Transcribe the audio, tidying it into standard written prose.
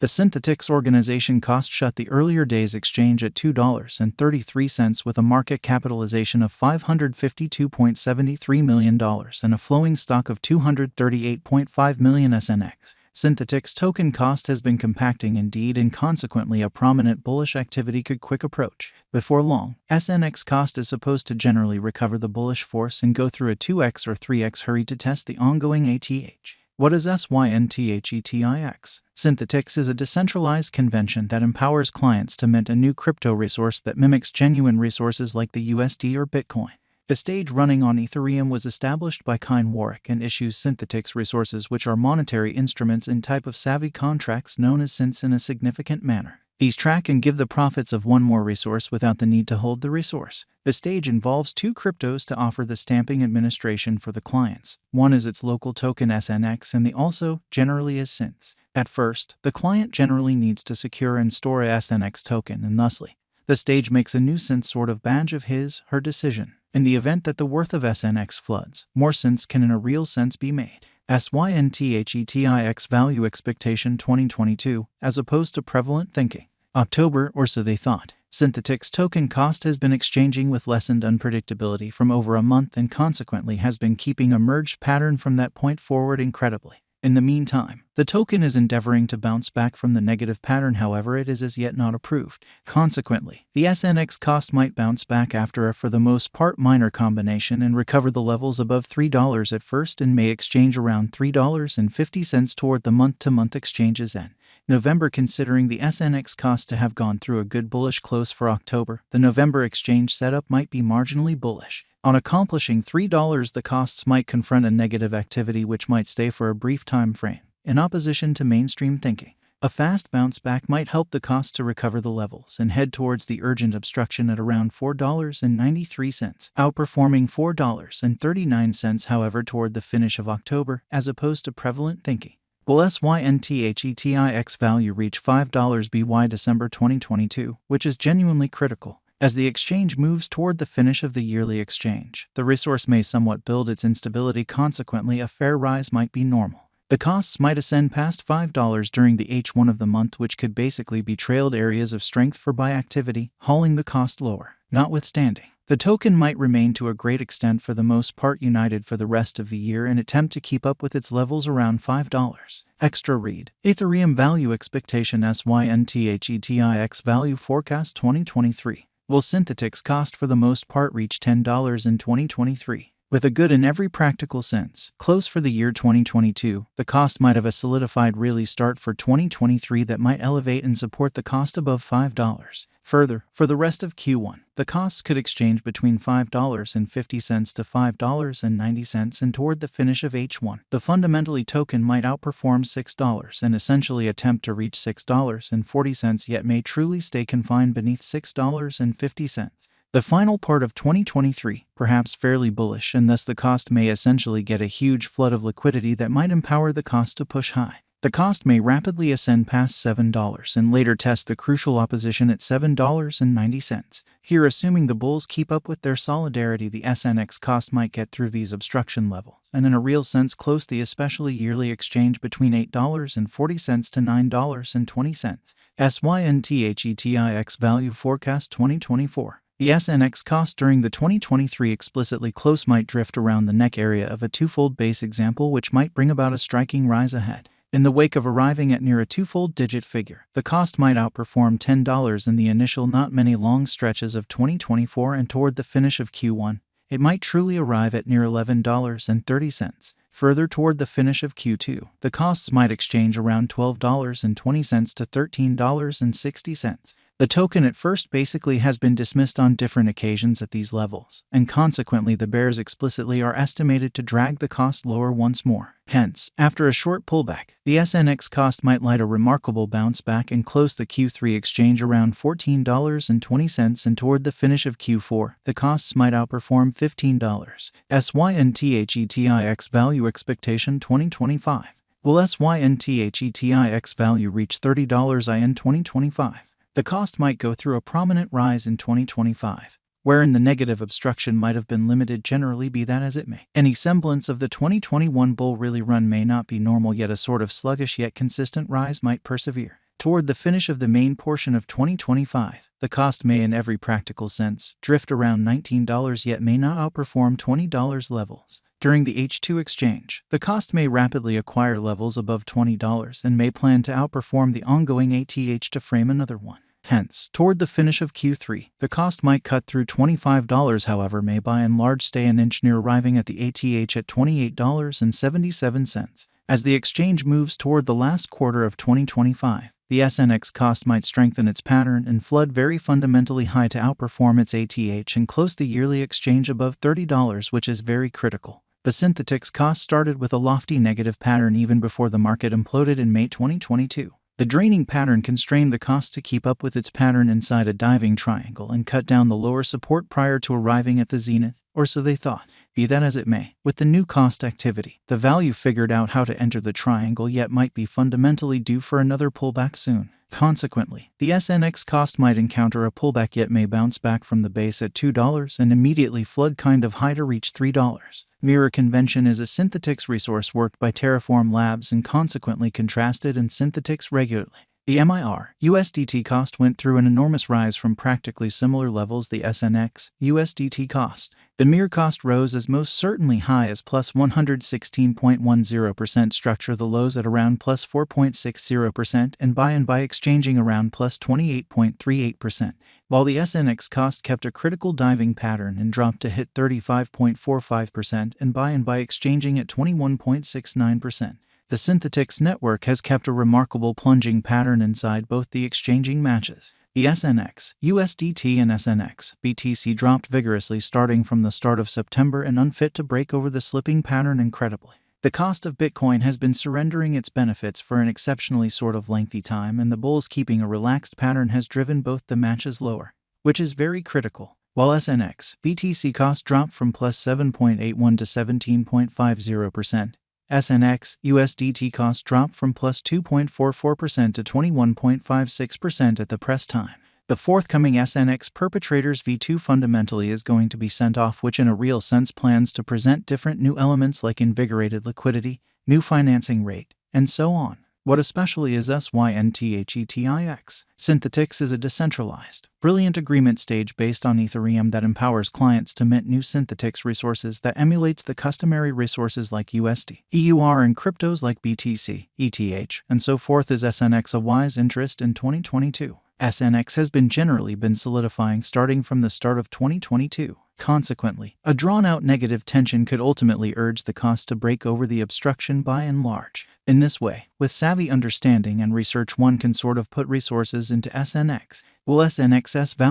The Synthetix organization cost shut the earlier day's exchange at $2.33 with a market capitalization of $552.73 million and a flowing stock of 238.5 million SNX. Synthetix token cost has been compacting indeed, and consequently a prominent bullish activity could quick approach. Before long, SNX cost is supposed to generally recover the bullish force and go through a 2x or 3x hurry to test the ongoing ATH. What is Synthetix? Synthetix is a decentralized convention that empowers clients to mint a new crypto resource that mimics genuine resources like the USD or Bitcoin. The stage running on Ethereum was established by Kine Warwick and issues Synthetix resources, which are monetary instruments in type of savvy contracts known as synths, in a significant manner. These track and give the profits of one more resource without the need to hold the resource. The stage involves two cryptos to offer the stamping administration for the clients. One is its local token SNX, and the also generally is synths. At first, the client generally needs to secure and store a SNX token, and thusly, the stage makes a new synth sort of badge of his/her decision. In the event that the worth of SNX floods, more synths can in a real sense be made. Synthetix value expectation 2022, as opposed to prevalent thinking. October, or so they thought. Synthetix token cost has been exchanging with lessened unpredictability from over a month and consequently has been keeping a merged pattern from that point forward incredibly. In the meantime, the token is endeavoring to bounce back from the negative pattern, however it is as yet not approved. Consequently, the SNX cost might bounce back after a for the most part minor combination and recover the levels above $3 at first, and may exchange around $3.50 toward the month-to-month exchange's end. November. Considering the SNX cost to have gone through a good bullish close for October, the November exchange setup might be marginally bullish. On accomplishing $3, the costs might confront a negative activity which might stay for a brief time frame. In opposition to mainstream thinking, a fast bounce back might help the cost to recover the levels and head towards the urgent obstruction at around $4.93, outperforming $4.39, however, toward the finish of October, as opposed to prevalent thinking. Will Synthetix value reach $5 by December 2022, which is genuinely critical. As the exchange moves toward the finish of the yearly exchange, the resource may somewhat build its instability, consequently a fair rise might be normal. The costs might ascend past $5 during the H1 of the month, which could basically be trailed areas of strength for buy activity, hauling the cost lower. Notwithstanding, the token might remain to a great extent for the most part united for the rest of the year and attempt to keep up with its levels around $5. Extra read. Ethereum value expectation. Synthetix value forecast 2023. Will Synthetix cost for the most part reach $10 in 2023? With a good in every practical sense, close for the year 2022, the cost might have a solidified really start for 2023 that might elevate and support the cost above $5. Further, for the rest of Q1, the costs could exchange between $5.50 to $5.90, and toward the finish of H1, the fundamentally token might outperform $6 and essentially attempt to reach $6.40, yet may truly stay confined beneath $6.50. The final part of 2023, perhaps fairly bullish, and thus the cost may essentially get a huge flood of liquidity that might empower the cost to push high. The cost may rapidly ascend past $7 and later test the crucial opposition at $7.90. Here, assuming the bulls keep up with their solidarity, the SNX cost might get through these obstruction levels and in a real sense close the especially yearly exchange between $8.40 to $9.20. Synthetix value forecast 2024. The SNX cost during the 2023 explicitly close might drift around the neck area of a twofold base example, which might bring about a striking rise ahead. In the wake of arriving at near a twofold digit figure, the cost might outperform $10 in the initial not many long stretches of 2024, and toward the finish of Q1, it might truly arrive at near $11.30. Further toward the finish of Q2, the costs might exchange around $12.20 to $13.60. The token at first basically has been dismissed on different occasions at these levels, and consequently the bears explicitly are estimated to drag the cost lower once more. Hence, after a short pullback, the SNX cost might light a remarkable bounce back and close the Q3 exchange around $14.20, and toward the finish of Q4, the costs might outperform $15. Synthetix value expectation 2025. Will Synthetix value reach $30 in 2025? The cost might go through a prominent rise in 2025, wherein the negative obstruction might have been limited. Generally, be that as it may, any semblance of the 2021 bull really run may not be normal, yet a sort of sluggish yet consistent rise might persevere. Toward the finish of the main portion of 2025, the cost may in every practical sense drift around $19 yet may not outperform $20 levels. During the H2 exchange, the cost may rapidly acquire levels above $20 and may plan to outperform the ongoing ATH to frame another one. Hence, toward the finish of Q3, the cost might cut through $25, however may by and large stay an inch near arriving at the ATH at $28.77. As the exchange moves toward the last quarter of 2025, the SNX cost might strengthen its pattern and flood very fundamentally high to outperform its ATH and close the yearly exchange above $30, which is very critical. The Synthetix cost started with a lofty negative pattern even before the market imploded in May 2022. The draining pattern constrained the cost to keep up with its pattern inside a diving triangle and cut down the lower support prior to arriving at the zenith, or so they thought. Be that as it may, with the new cost activity, the value figured out how to enter the triangle yet might be fundamentally due for another pullback soon. Consequently, the SNX cost might encounter a pullback yet may bounce back from the base at $2 and immediately flood kind of high to reach $3. Mirror Convention is a Synthetix resource worked by Terraform Labs and consequently contrasted in Synthetix regularly. The MIR USDT cost went through an enormous rise from practically similar levels the SNX USDT cost. The MIR cost rose as most certainly high as plus 116.10%, structure the lows at around plus 4.60% and by exchanging around plus 28.38%, while the SNX cost kept a critical diving pattern and dropped to hit 35.45% and by exchanging at 21.69%. The Synthetix network has kept a remarkable plunging pattern inside both the exchanging matches. The SNX, USDT and SNX, BTC dropped vigorously starting from the start of September and unfit to break over the slipping pattern incredibly. The cost of Bitcoin has been surrendering its benefits for an exceptionally sort of lengthy time, and the bulls keeping a relaxed pattern has driven both the matches lower, which is very critical. While SNX, BTC cost dropped from plus 7.81 to 17.50%, SNX USDT cost dropped from plus 2.44% to 21.56% at the press time. The forthcoming SNX perpetrators V2 fundamentally is going to be sent off, which in a real sense plans to present different new elements like invigorated liquidity, new financing rate, and so on. What especially is SYNTHETIX. Synthetix is a decentralized, brilliant agreement stage based on Ethereum that empowers clients to mint new Synthetix resources that emulates the customary resources like USD, EUR, and cryptos like BTC, ETH, and so forth. Is SNX a wise interest in 2022? SNX has generally been solidifying starting from the start of 2022. Consequently, a drawn-out negative tension could ultimately urge the cost to break over the obstruction by and large. In this way, with savvy understanding and research, one can sort of put resources into SNX. Will SNX's value